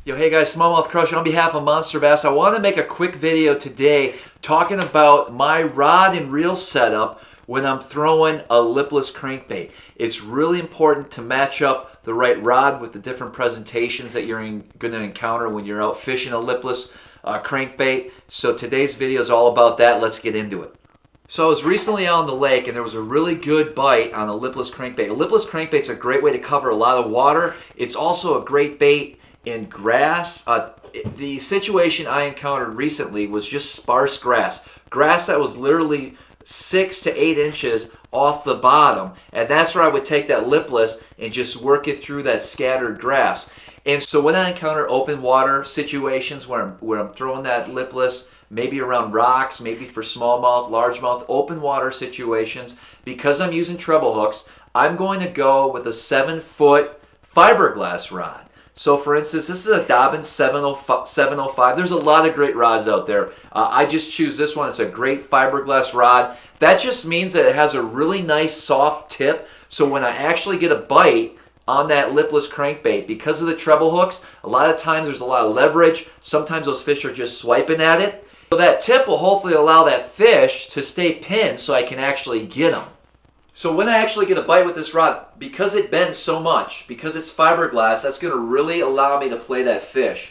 Yo, hey guys, SmallmouthCrush on behalf of Monster Bass. I want to make a quick video today talking about my rod and reel setup when I'm throwing a lipless crankbait. It's really important to match up the right rod with the different presentations that you're going to encounter when you're out fishing a lipless crankbait. So today's video is all about that. Let's get into it. So I was recently out on the lake and there was a really good bite on a lipless crankbait. A lipless crankbait is a great way to cover a lot of water. It's also a great bait in grass. The situation I encountered recently was just sparse grass. Grass that was literally 6 to 8 inches off the bottom. And that's where I would take that lipless and just work it through that scattered grass. And so when I encounter open water situations where I'm throwing that lipless, maybe around rocks, maybe for smallmouth, largemouth, open water situations, because I'm using treble hooks, I'm going to go with a 7-foot fiberglass rod. So for instance, this is a Dobbins 705. There's a lot of great rods out there. I just choose this one. It's a great fiberglass rod. That just means that it has a really nice soft tip. So when I actually get a bite on that lipless crankbait, because of the treble hooks, a lot of times there's a lot of leverage. Sometimes those fish are just swiping at it. So that tip will hopefully allow that fish to stay pinned so I can actually get them. So when I actually get a bite with this rod, because it bends so much, because it's fiberglass, that's going to really allow me to play that fish.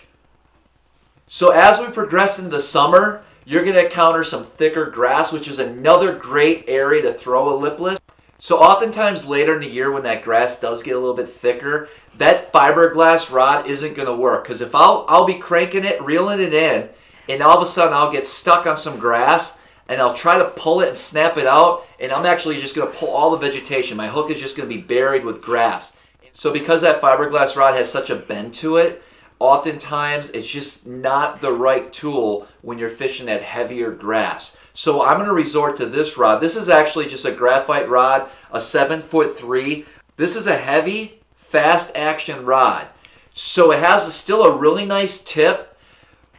So as we progress into the summer, you're going to encounter some thicker grass, which is another great area to throw a lipless. So oftentimes later in the year when that grass does get a little bit thicker, that fiberglass rod isn't going to work. Because if I'll be cranking it, reeling it in, and all of a sudden I'll get stuck on some grass, and I'll try to pull it and snap it out, and I'm actually just going to pull all the vegetation. My hook is just going to be buried with grass. So because that fiberglass rod has such a bend to it, oftentimes it's just not the right tool when you're fishing that heavier grass. So I'm going to resort to this rod. This is actually just a graphite rod, a 7'3". This is a heavy, fast action rod. So it has still a really nice tip,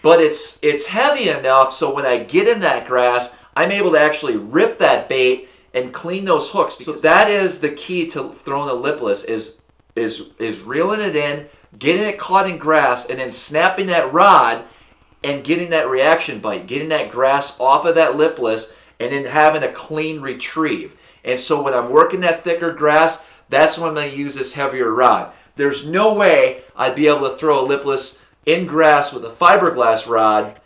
but it's heavy enough so when I get in that grass, I'm able to actually rip that bait and clean those hooks. So that is the key to throwing a lipless is reeling it in, getting it caught in grass, and then snapping that rod and getting that reaction bite, getting that grass off of that lipless, and then having a clean retrieve. And so when I'm working that thicker grass, that's when I'm going to use this heavier rod. There's no way I'd be able to throw a lipless in grass with a fiberglass rod,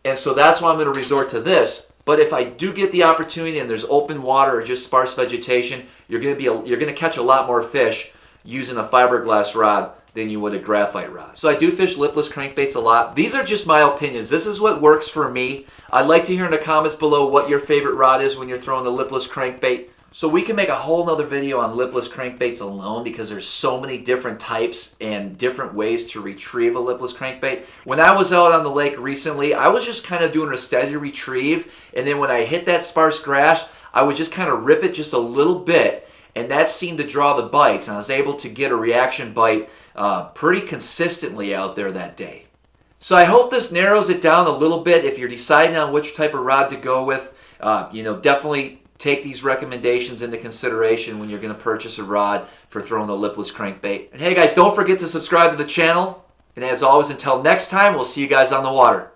and so that's why I'm going to resort to this. But if I do get the opportunity and there's open water or just sparse vegetation, you're going to catch a lot more fish using a fiberglass rod than you would a graphite rod. So I do fish lipless crankbaits a lot. These are just my opinions. This is what works for me. I'd like to hear in the comments below what your favorite rod is when you're throwing a lipless crankbait. So we can make a whole nother video on lipless crankbaits alone because there's so many different types and different ways to retrieve a lipless crankbait. When I was out on the lake recently, I was just kind of doing a steady retrieve, and then when I hit that sparse grass, I would just kind of rip it just a little bit, and that seemed to draw the bites, and I was able to get a reaction bite pretty consistently out there that day. So I hope this narrows it down a little bit. If you're deciding on which type of rod to go with, definitely take these recommendations into consideration when you're going to purchase a rod for throwing a lipless crankbait. And hey guys, don't forget to subscribe to the channel. And as always, until next time, we'll see you guys on the water.